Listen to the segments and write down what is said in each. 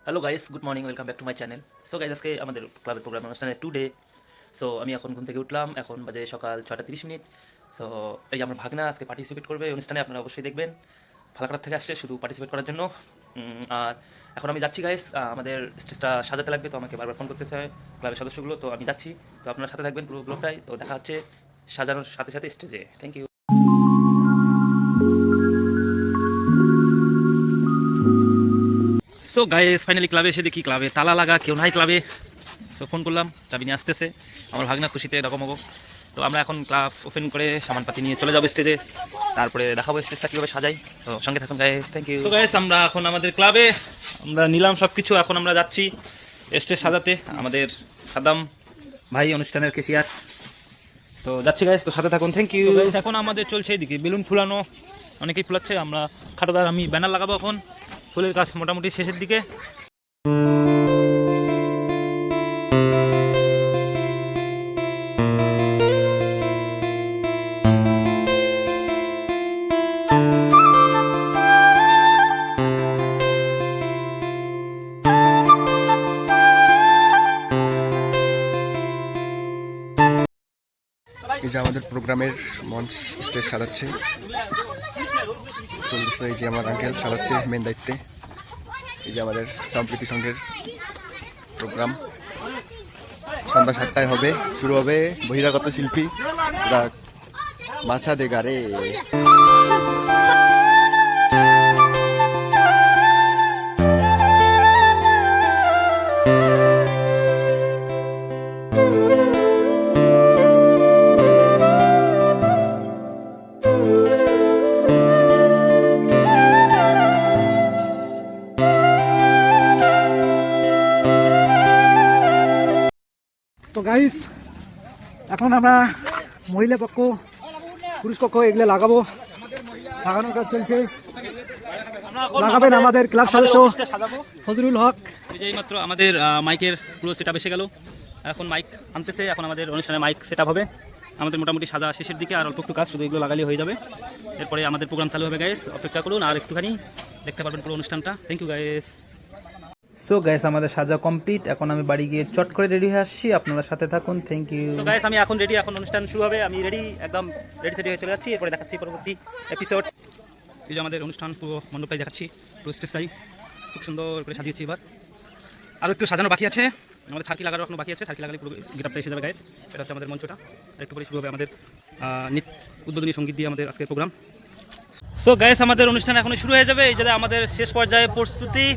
Hello guys, good morning, welcome back to my channel. So guys, আজকে আমাদের ক্লাবের programme অনুষ্ঠানে টুডে। সো আমি এখন ঘুম থেকে উঠলাম, এখন বাজে সকাল 6:30। সো এই যে আমার ভাগনা আজকে পার্টিসিপেট করবে এই অনুষ্ঠানে, আপনারা অবশ্যই দেখবেন। ফালাকাটার থেকে আসছে শুধু পার্টিসিপেট করার জন্য। আর এখন আমি যাচ্ছি গাইস, আমাদের স্টেজটা সাজাতে লাগবে, তো আমাকে বারবার ফোন করতেছে ক্লাবের সদস্যগুলো, তো আমি যাচ্ছি। তো আপনারা সাথে থাকবেন পুরো ব্লগটাই, তো দেখা হচ্ছে সাজানোর সাথে সাথে স্টেজে। Thank you. So guys, finally ক্লাবে এসে দেখি ক্লাবে তালা লাগা, কেউ নাই ক্লাবে। সো ফোন করলাম, চাবি নিয়ে আসতেছে আমার ভাগনা, খুশিতে ডগমগ। তো আমরা এখন ক্লাব ওপেন করে সামানপাতি নিয়ে চলে যাবো স্টেজে, তারপরে দেখাবো স্টেজটা কীভাবে সাজাই। তো সঙ্গে থাকুন গাইস, থ্যাংক ইউ। তো গাইস, আমরা এখন আমাদের ক্লাবে আমরা নিলাম সব কিছু, এখন আমরা যাচ্ছি স্টেজ সাজাতে। আমাদের সাদ্দাম ভাই অনুষ্ঠানের কেশিয়ার, তো যাচ্ছি গাইস, তো সাথে থাকুন, থ্যাংক ইউ। এখন আমাদের চলছে এইদিকে বেলুন ফুলানো, অনেকেই ফুলাচ্ছে, আমরা খাটোদার আমি ব্যানার লাগাবো। এখন ফুলের কাজ মোটামুটি শেষের দিকে। এই যে আমাদের প্রোগ্রামের মঞ্চ স্টেজ সাজাচ্ছে চলতেছে। এই যে আমার আঙ্কেল সাজাচ্ছে মেন দায়িত্বে। এই যে আমাদের সম্প্রীতি সংঘের প্রোগ্রাম সন্ধ্যা 7টায় হবে, শুরু হবে বহিরাগত শিল্পী মাছা দে গারে। তো গাইস, এখন আমরা মহিলা পক্ষ পুরুষ পক্ষ এগুলো লাগানোর কাজ চলছে। লাগাবেন আমাদের ক্লাব সদস্য ফজলুল হক। এই মাত্র আমাদের মাইকের পুরো সেট আপ এসে গেল, এখন মাইক আনতেছে, এখন আমাদের অনুষ্ঠানে মাইক সেট আপ হবে। আমাদের মোটামুটি সাজা শেষের দিকে, আর অল্প একটু কাজ, শুধু এগুলো লাগালেই হয়ে যাবে। এরপরে আমাদের প্রোগ্রাম চালু হবে গাইস, অপেক্ষা করুন আর একটুখানি, দেখতে পারবেন পুরো অনুষ্ঠানটা। Thank you guys. So guys, আমাদের সাজা কমপ্লিট, এখন আমি বাড়ি গিয়ে চট করে রেডি হয়ে আসছি, আপনারা সাথে থাকুন, থ্যাংক ইউ। সো গাইস, আমি এখন রেডি, এখন অনুষ্ঠান শুরু হবে, আমি রেডি, একদম রেডি সেডি হয়ে চলে যাচ্ছি। এরপরে দেখাচ্ছি পরবর্তী এপিসোড। এই যে আমাদের অনুষ্ঠান পুরো মণ্ডপটাই দেখাচ্ছি, পুরো স্টেজটাই খুব সুন্দর করে সাজিয়েছি। এবার আরও একটু সাজানো বাকি আছে, আমাদের ছারকি লাগানো এখনো বাকি আছে, ছারকি লাগালে পুরো গেটআপটা এসে যাবে গাইস। এটা হচ্ছে আমাদের মঞ্চটা, আর একটু পরে শুরু হবে আমাদের উদ্বোধনী সঙ্গীত দিয়ে আমাদের আজকের প্রোগ্রাম। সো গাইস, আমাদের অনুষ্ঠান এখনো শুরু হয়ে যাবে। এই যে আমাদের শেষ পর্যায়ে প্রস্তুতি,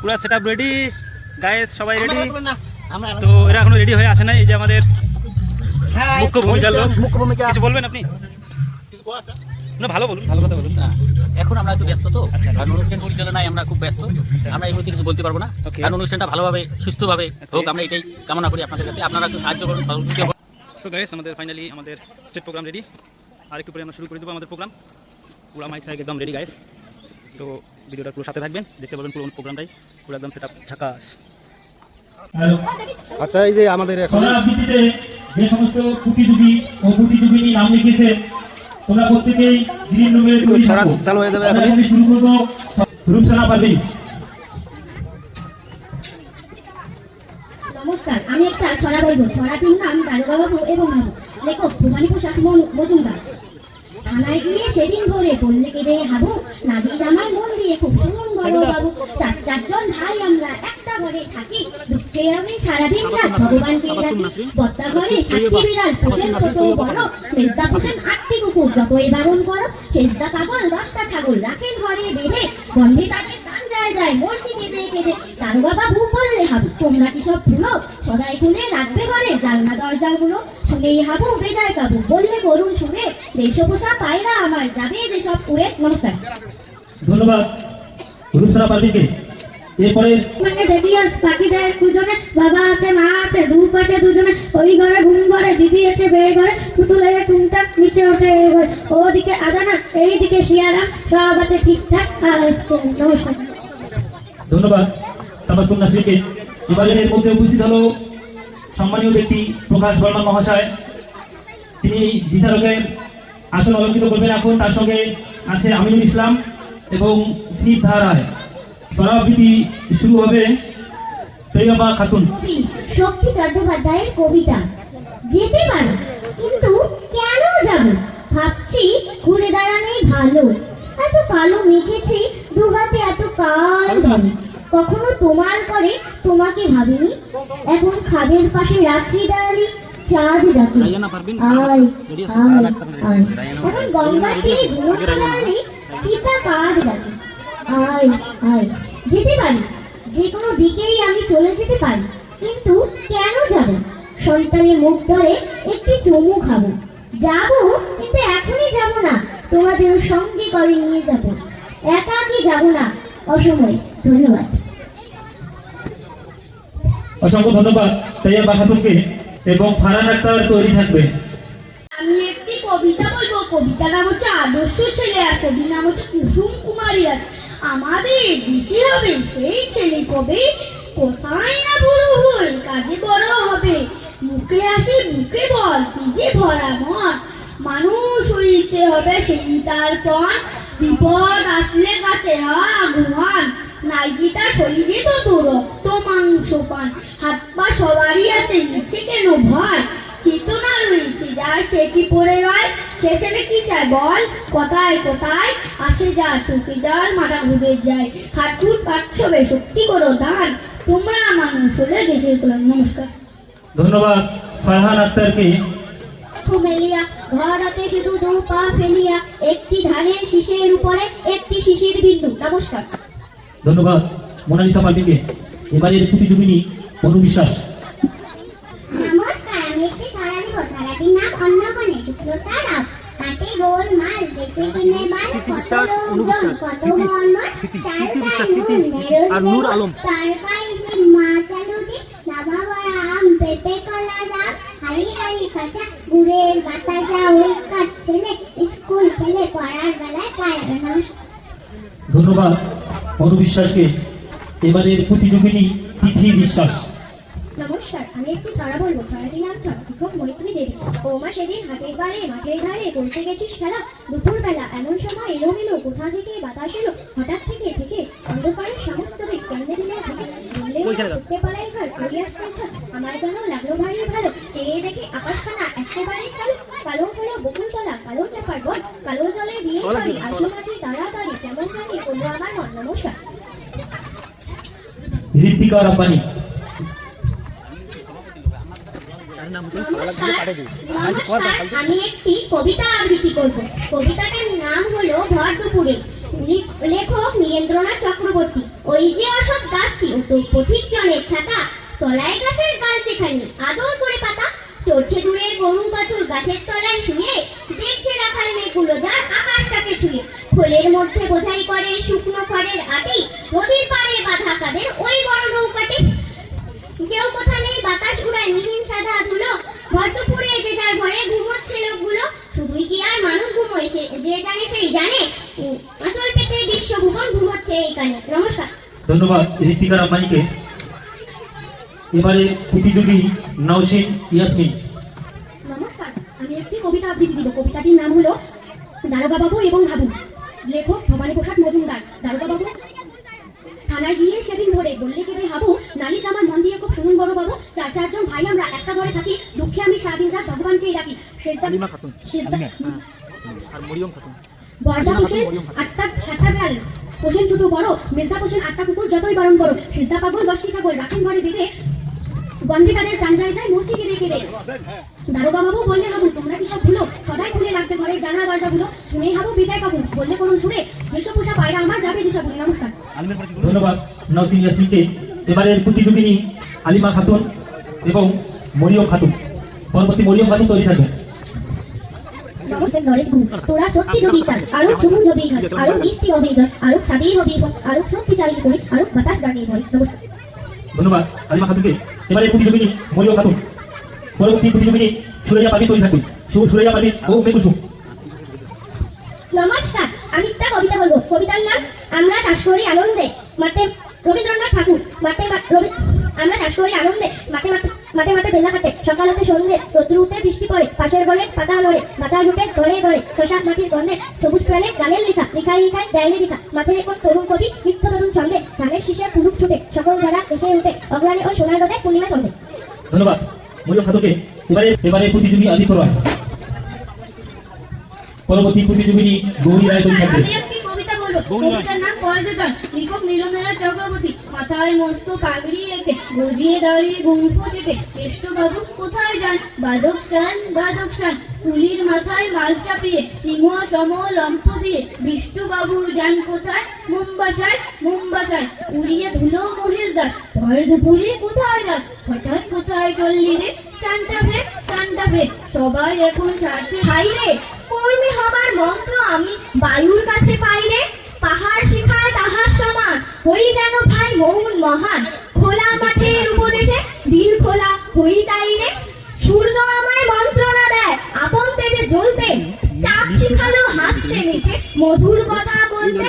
পুরো সেট আপ রেডি গাইস, সবাই রেডি। তো এরা এখনো রেডি হয়ে আসে না। এই যে আমাদের মুখ্য ভূমিকার লোক, কিছু বলবেন আপনি? না, ভালো বলুন, ভালো কথা বলুন। এখন আমরা একটু ব্যস্ত, তো কারণ অনুষ্ঠান পরিচালনায় আমরা খুব ব্যস্ত, আমরা এই মুহূর্তে কিছু বলতে পারবো না। কারণ অনুষ্ঠানটা ভালোভাবে সুস্থভাবে হোক, আমরা এটাই কামনা করি আপনাদের কাছে। আপনারা একটু সাহায্য করুন। সো গাইস, আমাদের ফাইনালি আমাদের স্টেজ প্রোগ্রাম রেডি, আর একটু পরে আমরা শুরু করে দেবো আমাদের প্রোগ্রাম। পুরো মাইক সাইক একদম রেডি গাইস, তো ভিডিওটা পুরো সাথে থাকবেন, দেখতে পাবেন পুরো প্রোগ্রামটাই পুরো একদম সেট আপ ঝাকাস। আচ্ছা, এই যে আমাদের এখন যে সমস্ত প্রতিযোগী ও প্রতিযোগিনী নাম লিখেছে, তোমরা প্রত্যেকেই গ্রিন রুমে চালু হয়ে যাবে। এখন শুরু করবো রূপসানা পারভিন। নমস্কার, আমি একটা ছড়া বলবো। ছড়াটির নাম দারোগা বাবু এবং বাবু, লেখক ভবানী প্রসাদ মজুমদার। থানায় গিয়ে সেদিন ভোরে বললে কেঁদে হাবু, নাজি জামাই মন দিয়ে খুব শুনুন বড় বাবু। চারজন ভাই আমরা একটা ঘরে থাকি, দুঃখে আমি সারাদিন রাত ভগবানকে ডাকি। বদ্দা ঘরে 7টি বিড়াল পোষেন ছোট বড়, মেজদা পোষেন 8টি কুকুর, যতই বারণ করো। চেজদা পাগল 10টা ছাগল রাখেন ঘরে বেঁধে, গন্ধে তাদের প্রাণ যায় যায় মরছি কেঁদে কেঁদে। দারোগা বাবু বললে হাবু, তোমরা কি সব ভুলো, সদাই খুলে রাখবে ঘরে জানলা দরজাগুলো। শুনেই হাবু বেজায় কাবু, বললে করুন সুরে, দেশপোষা পায়রা আমার যাবে যেসব উড়ে। নমস্কার। ধন্যবাদ রূপসানা পারভিনকে। এরপরে মানে দেবী আর পাখিদের দুজনে, বাবা আছে মা আছে দুপাশে দুজনে, ওই ঘরে ঘুম ঘরে দিদি আছে বেয়ে ঘরে, পুতুলের টুনটাক নিচে ওঠে এই ঘরে, ওদিকে আজানা এইদিকে শিয়ারাম, সব আছে ঠিকঠাক। নমস্কার। ধন্যবাদ তাবাসসুম নাসরিনকে। এবারে এর মধ্যে উপস্থিত হলো সম্মানীয় ব্যক্তি প্রকাশ বর্মন মহাশয়, তিনি বিচারকের আসন অলঙ্কৃত করবেন এখন। তার সঙ্গে আছে আমিনুল ইসলাম এবং শ্রীধা রায়। ছড়া আবৃত্তি শুরু হবে তৈয়বা খাতুন। কবি শক্তি চট্টোপাধ্যায়ের কবিতা। যেতে পারি কিন্তু কেন যাব, ভাবছি ঘুরে দাঁড়ানোই ভালো। এত কালো মেখেছি দু হাতে এত কাল ধরে, কখনো তোমার করে তোমাকে ভাবিনি। এখন খাদের পাশে রাত্রি দাঁড়ালি চাঁদ ডাকে, আয় আয় আয়। এখন গঙ্গার তীরে ঘুমোতে দাঁড়ালি চিতা কাঠ ডাকে, আয় আয়। যেতে পারি, যে কোনো দিকেই আমি চলে যেতে পারি, কিন্তু কেন যাব? সন্তানের মুখ ধরে একটি চুমু খাবো, যাবো কিন্তু এখনই যাব না, তোমাদের সঙ্গে করে নিয়ে যাব, একাকি যাব না অসময়ে। ধন্যবাদ। অসংখ্য ধন্যবাদ তৈয়বা খাতুনকে এবং ফারহান আক্তার তৈরি থাকবে। আমি একটি কবিতা বলবো। কবিতার নাম হচ্ছে আদর্শ ছেলে, আর কবির নাম হচ্ছে কুসুম কুমারী দাস। আমাদের দেশে হবে সেই ছেলে কবে, কোথায় না বুড়ো হই কাজে বড় হবে। মুখে আসে মুখে বল যে ভরা মন, মানুষ হইতে হবে সেই তার পণ। বিপদ আসলে কাছে হয় আগুয়ান, নাইকিটা শরীরে তো তো রক্ত মাংস পান। হাত পা সবারই আছে, নিচে কেন ভয়? চেতনা রয়েছে যার সে কি পড়ে রয়, সে ছেলে কি চায় বল? কোথায় কোথায় আসে যা চোখে যার মাথা ঘুরে যায়। খাটফুট পাঠসবে শক্তি করো দান, তোমরা মানুষ হলে দেশের কল্যাণ। নমস্কার। ধন্যবাদ ফারহান আক্তারকে। মেলিয়া ঘর হাতে শুধু দু পা ফেলিয়া, একটি ধানের শীষের উপরে একটি শিশির বিন্দু। নমস্কার। ধন্যবাদ মোনালিসা পারভিনকে। এবারের প্রতিযোগিনী অনুবিশ্বাস। নমস্কার, আমি একটি ছড়া দিব। ছড়াটির নাম অন্নকনে শুক্লতা রাম। হাতে গোল মাল বেঁচে কিনে বাল, কত লোকজন কত মর্মর, আর নূর আলম তার কাছে মা চালুটি, নামা বড়া আম পেঁপে কলা জাম, হাড়ি হাড়ি খাসা গুড়ের বাতাসা, ওই কাঠ ছেলে স্কুল ফেলে পড়ার বেলায় পায়। নমস্কার। ধন্যবাদ অনুবিশ্বাসকে। এবারের প্রতিযোগিনী তিথি বিশ্বাস। নমস্কার, আমি একটু ছড়া বলবো। ছড়াটির নাম শিক্ষক মৈত্রী দেবী। বৌমা সেদিন হাটের বারে মাঠের ধারে করতে গেছিস খেলা, দুপুর বেলা এমন সময় এলো কোথা থেকে বাতাস এলো, হঠাৎ থেকে থেকে অন্ধকারের সমস্ত দিক কেন্দ্রে দিলে থেকে বললে সত্যি পালাই ঘর করিয়াস টেনশন। আমার যেন লাগলো ভারী ভালো, চেয়ে দেখি আকাশখানা একেবারে কালো, কালো হলো বকুলতলা, কালো চাপার বন, কালো জলে দিয়ে পারি আসো মাঝে তাড়াতাড়ি, কেমন জানি বললো আমার মন। নমস্কার। ঋতিকা রাব্বানি। আমি একটি কবিতা আবৃত্তি করব। কবিতাটার নাম হলো ভর দুপুরে। লেখক নীরেন্দ্রনাথ চক্রবর্তী। ওই যে অসৎ গাছটি ও তো পথিক জনের ছাতা, তলায় ঘাসের গাল যেখানে আদর করে পাতা, চড়ছে দূরে গরু বাছুর গাছের তলায় শুয়ে, দেখছে রাখাল মেঘগুলো যার আকাশটাকে ছুঁয়ে। খোলের মধ্যে বোঝাই করে শুকনো খড়ের আটি, নদীর পাড়ে বাঁধা কাদের ওই বড় নৌকাটি। কেউ কোথা নেই বাতাস উড়ায় মিহিন সাদা ধুলো, ভর দুপুরে যে যার ঘরে ঘুমোচ্ছে লোকগুলো। শুধুই কি আর মানুষ ঘুমোয়, সে যে জানে সেই জানে, আঁচল পেতে বিশ্বভুবন ঘুমোচ্ছে এই কানে। নমস্কার। ধন্যবাদ ঋতিকা রাব্বানিকে। এবারে প্রতিযোগী নওশিন ইয়াসমিন। নমস্কার, আমি একটি কবিতা আবৃত্তি দিব। কবিতাটির নাম হলো দারোগা বাবু এবং হাবু। লেখক ভবানী প্রসাদ মজুমদার। দারোগা বাবু থানায় গিয়ে সেদিন ধরে বললে কেবে হাবু, নালিশ আমার মন দিয়ে খুব শুনুন বড় বাবু, চারজন ভাই আমরা একটা ঘরে থাকি, দুঃখে আমি সারাদিন রাত ভগবানকেই ডাকি। বর্দা হোসেন 8টা 7টা বেড়াল, হোসেন ছোট বড়, মেজদা হোসেন 8টা কুকুর যতই বারণ করো, সিজদা পাগল 10টি ছাগল রাখেন ঘরে বেঁধে, গন্ধে তাদের প্রাণ যায় যায় মরছি কেঁদে কেঁদে। দারোগা বাবু বললে হাবু, তোমরা কি সব ভুলো, সদাই খুলে রাখতে ঘরের জানা দরজাগুলো, শুনেই হাবু বিজয় পাবু বললে করুন সুরে, যেসব পোষা পায়রা আমার যাবে যেসব। নমস্কার। ধন্যবাদ নওশিন ইয়াসমিনকে। এবারের প্রতিযোগিনী আলিমা খাতুন এবং মরিয়ম খাতুন। পরবর্তী মরিয়ম খাতুন তৈরি থাকবেন। নরেশ গুহ, তোরা সত্যি যদি চাস, আরো চুমুন যদি ঘাস, আরো মিষ্টি হবে জল, আরো স্বাদেই হবে ফল, আরো সত্যি চাইলে করি, আরো বাতাস গানে বল। নমস্কার। ধন্যবাদ আলিমা খাতুনকে। এবারের প্রতিযোগিনী মরিয়ম খাতুন। পরবর্তী প্রতিযোগিনী সুরাইয়া পারভিন তৈরি থাকবেন। সুরাইয়া পারভিন ও মেকুলসুম। নমস্কার, আমি একটা কবিতা বলবো। কবিতার নাম আমরা চাষ করি আনন্দে মাঠে। রবীন্দ্রনাথ ঠাকুর। আমরা চাষ করি আনন্দে মাঠে মাঠে মাঠে মাঠে বেলা কাটে, সকাল হতে সন্ধ্যে, রোদ্র উঠে বৃষ্টি পড়ে, পাশের বলে পাতা লড়ে, বাতাস উঠে ঘরে ঘরে, শশাক মাটির গন্ধে, সবুজ প্রাণে গানের লেখা, লেখায় লেখায় দেয়নি দেখা, মাথায় এখন তরুণ কবি নিত্য তরুণ ছন্দে, ধানের শীষে পুলুক ছুটে, সকল ধারা এসে উঠে, অগ্রাণী ও সোনার রোদে পূর্ণিমা চন্দ্রে। ধন্যবাদ মূল্য খাতকে। এবারে প্রতিযোগী আদিত্য রায়। পরবর্তী প্রতিযোগিনী গৌরী রায় থাকবে। আমি একটি কবিতা বলবো, কবিতার নাম পরাজয়, লেখক নীরঞ্জনা চক্রবর্তী। মাথায় মস্ত পাগড়ি রেখে, গজিয়ে দাঁড়িয়ে গুনফো চেপে, কেষ্টবাবু কোথায় যান, বাদক শান, কুলির মাথায় মাল চাপিয়ে, সিংহ সম লম্ফ দিয়ে, বিষ্ণুবাবু যান কোথায়, মুম্বাসায়, উড়িয়ে ধুলো মহেশ দাস, ভর দুপুরে কোথায় যাস, হঠাৎ কোথায় চললি রে, সান্টাফে, সবাই এখন ছাড়ছে হাই রে, কর্মী হবার মন্ত্র আমি বায়ুর কাছে পাই রে, পাহাড় শিখায় তাহার সমান, হই যেন ভাই মৌন মহান, খোলা মাঠের উপদেশে দিল খোলা হই তাই রে, সূর্য আমায় মন্ত্রণা দেয় আপন তেজে জ্বলতে, চাপ শিখালো হাসতে মেখে মধুর কথা বলতে,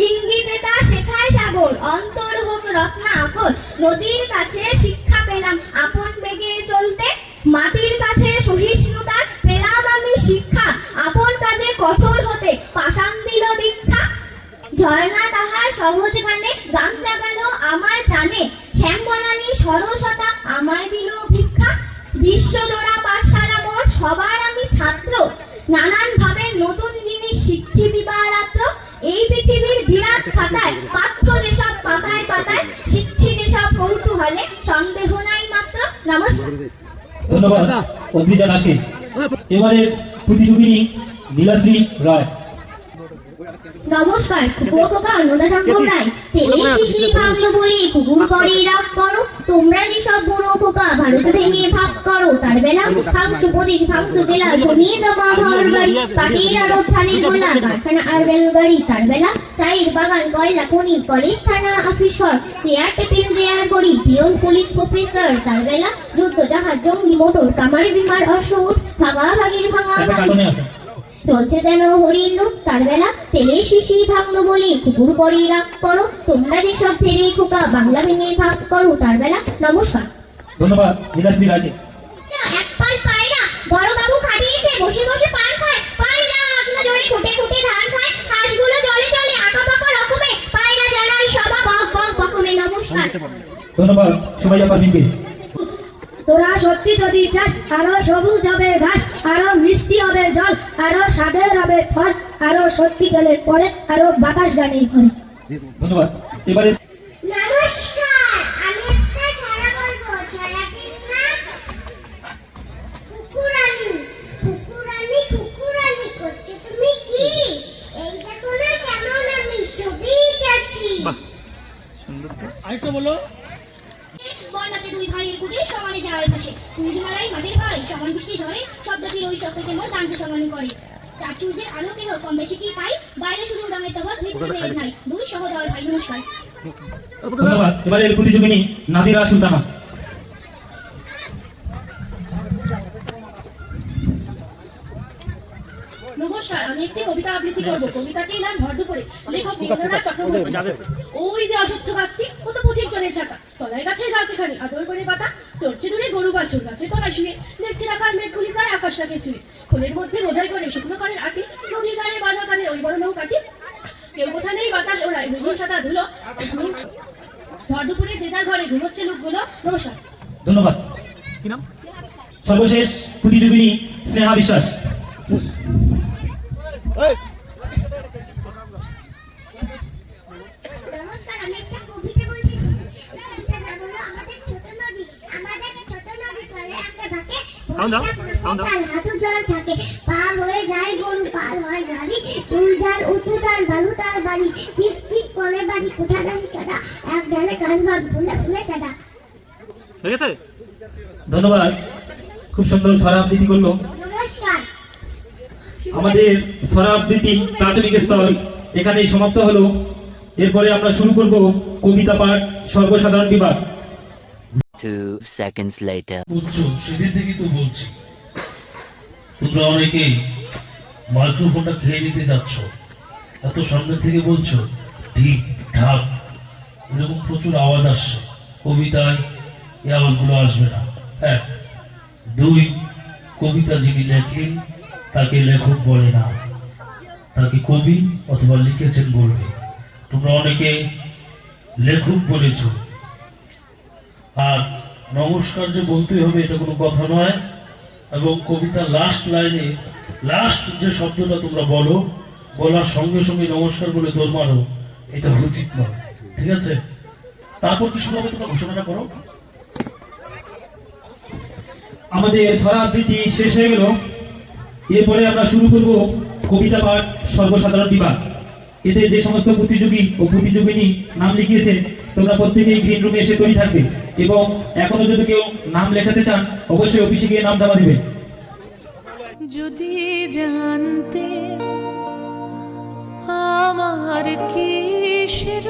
ইঙ্গিতে তা শেখায় সাগর, অন্তর হোক রত্না আকর, নদীর কাছে শিক্ষা পেলাম আপন বেগে চলতে, মাটির কাছে সহিষ্ণুতা পেলাম আমি শিক্ষা, আপন কাজে কঠোর হতে পাষাণ দিল দীক্ষা, ঝর্ণা তাহার সহজ গানে গান জাগালো আমার প্রাণে, শ্যাম বনানী সরসতা আমায় দিল ভিক্ষা, বিশ্বজোড়া পাঠশালা মোট সবার আমি ছাত্র, নানান ভাবে নতুন জিনিস শিখছি দিবারাত্র, এই পৃথিবীর বিরাট খাতায় পাঠ্য যেসব পাতায় পাতায়, শিখছি যেসব কৌতূহলে সন্দেহ নাই মাত্র। নমস্কার। ধন্যবাদ অদ্রিজা দাসকে। এবারে প্রতিযোগিনী নীলাশ্রী রায়। নমস্কার, উপকথা অন্নদাশঙ্কর রায়। তেলে শিশি ভাগলো বলে কুকুর করে রাগ করো, তোমরা যেসব বুড়ো পোকা ভারত ভেঙে ভাগ করো, তার বেলা ভাঙচু প্রদেশ ভাঙচু জেলা, জমিয়ে জমা ঘর বাড়ি, পাটির আর ধানের গোলা, কারখানা আর রেলগাড়ি, তার বেলা চায়ের বাগান কয়লা খনি, কলেজ থানা অফিস ঘর, চেয়ার টেবিল দেয়ার করি, পিয়ন পুলিশ প্রফেসর, তার বেলা যুদ্ধ জাহাজ জঙ্গি মোটর কামার বিমার অসুর, ভাগাভাগির ভাঙা চলছে যেন হরিণ লোক, তার বেলা তেলে শিশি ভাঙলো বলে কুকুর করে রাগ করো, তোমরা যেসব ফেরে খোকা বাংলা ভেঙে ভাগ করো, তার বেলা। নমস্কার। ধন্যবাদ নীলাশ্রী রায়কে। এক পাল পায়রা বড় বাবু খাটিয়েতে বসে বসে পান খায়, পায়রা আগলা জোরে খুঁটে খুঁটে ধান খায়, হাঁসগুলো জলে চলে আঁকা বাঁকা রকমে, পায়রা জানাই সবা বক বক বকমে। নমস্কার। ধন্যবাদ সুমাইয়া পারভিনকে। তোরা সত্যি যদি চাস, আরো সবুজ হবে ঘাস, আরো মিষ্টি হবে জল, আরো স্বাদের হবে ফল, আরো সত্যি জলের পরে, আরো বাতাস গানে ঘরে। ধন্যবাদ। এবারে নমস্কার, আমি একটা ছড়া বলবো। ছড়াটির নাম কুকুরানি। কুকুরানি করছো তুমি কি? এই দেখো না কেমন আমি ছবি গেছি। আরেকটা বলো। বন্যাতে দুই ভাইয়ের কুটে সমানে যায় ভাসে, তুই মারাই মাটির ভাই, সমান বৃষ্টি ঝরে, শব্দটির ওই শব্দকে মোর দানকে সমান করে, চার সূর্যের আলো কেহ কম বেশি কি পাই, বাইরে শুধু রঙের তফাৎ ভিতরে নাই, দুই সহদর ভাই। নমস্কার। ধন্যবাদ। এবারে প্রতিযোগিনী নাদিরা সুলতানা। নমস্কার, আমি একটি কবিতা আবৃত্তি করবো। কবিতাটির নাম ভর দুপুরে, লেখক নীরঞ্জনা চক্রবর্তী। ওই যে অসত্য গাছটি, কত পথিক জনের চাকা, তলায় গাছের গাছ এখানে আদর করে পাতা, চড়ছে দূরে গরু বাছুর গাছের তলায় শুয়ে, দেখছে আকার মেঘগুলি যায় আকাশটাকে ছুঁয়ে, খোলের মধ্যে বোঝাই করে শুকনো কানের আটি, নদীর ধারে বাঁধা কানে ওই বড় নৌকাটি, কেউ কোথা নেই বাতাস ওড়ায়, ধুলো সাদা ধুলো, ভর দুপুরে যে যার ঘরে ঘুমোচ্ছে লোকগুলো। নমস্কার। ধন্যবাদ। কি নাম? সর্বশেষ প্রতিযোগিনী স্নেহা বিশ্বাস। নমস্কার, আমি একটা কবিতা বলছি। কবিতাটা হলো আমাদের ছোট নদী চলে একটা ভাগে, হাঁটু জল থাকে, পার হয়ে যায় গরু, পার হয় গাড়ি, তুল ঝাল উঁচু তার বালু তার বাড়ি, ঠিক ঠিক করে বাড়ি কোঠা গাড়ি কাদা, এক ঢালে কাজ ভাগ ফুলে ফুলে সাদা। হয়ে গেছে? ধন্যবাদ। খুব সুন্দর ছড়া আবৃত্তি করলো। নমস্কার। আমাদের ছড়া আবৃত্তি প্রাথমিক স্তর এখানেই সমাপ্ত হলো। এরপরে আমরা শুরু করব কবিতা পাঠ সর্বসাধারণ বিভাগ। 2 seconds later. বুঝছো, সেদিন থেকেই তো বলছি, তোমরা অনেকেই মাইক্রোফোনটা খেয়ে নিতে যাচ্ছ, এত সামনে থেকে বলছো ঠিক ঢাক, এরকম প্রচুর আওয়াজ আসছে, কবিতায় এই আওয়াজগুলো আসবে না। 1 2 কবিতা যিনি লেখেন তাকে লেখক বলে না, তাকে কবি অথবা লিখেছেন বলবে। তোমরা অনেকে লেখক বলেছ, আর নমস্কার যে বলতে হবে এটা কোনো কথা নয়। এবং কবিতার লাস্ট লাইনে লাস্ট যে শব্দটা তোমরা বলো, বলার সঙ্গে সঙ্গে নমস্কার বলে দৌড় মারো, এটা উচিত নয়, ঠিক আছে? তারপর কি শুরু হবে তোমরা ঘোষণাটা করো। আমাদের ছড়া আবৃত্তি শেষ হয়ে গেল। এরপরে আমরা শুরু করব কবিতা পাঠ সর্বসাধারণ বিভাগ। এতে যে সমস্ত প্রতিযোগী ও প্রতিযোগিনী নাম লিখিয়েছে তোমরা প্রত্যেকেই গ্রিন রুমে এসে তৈরি থাকবে, এবং এখনো যদি কেউ নাম লেখাতে চান অবশ্যই অফিসে গিয়ে নাম জমা দিবেন। যদি জানতে আমার কিসের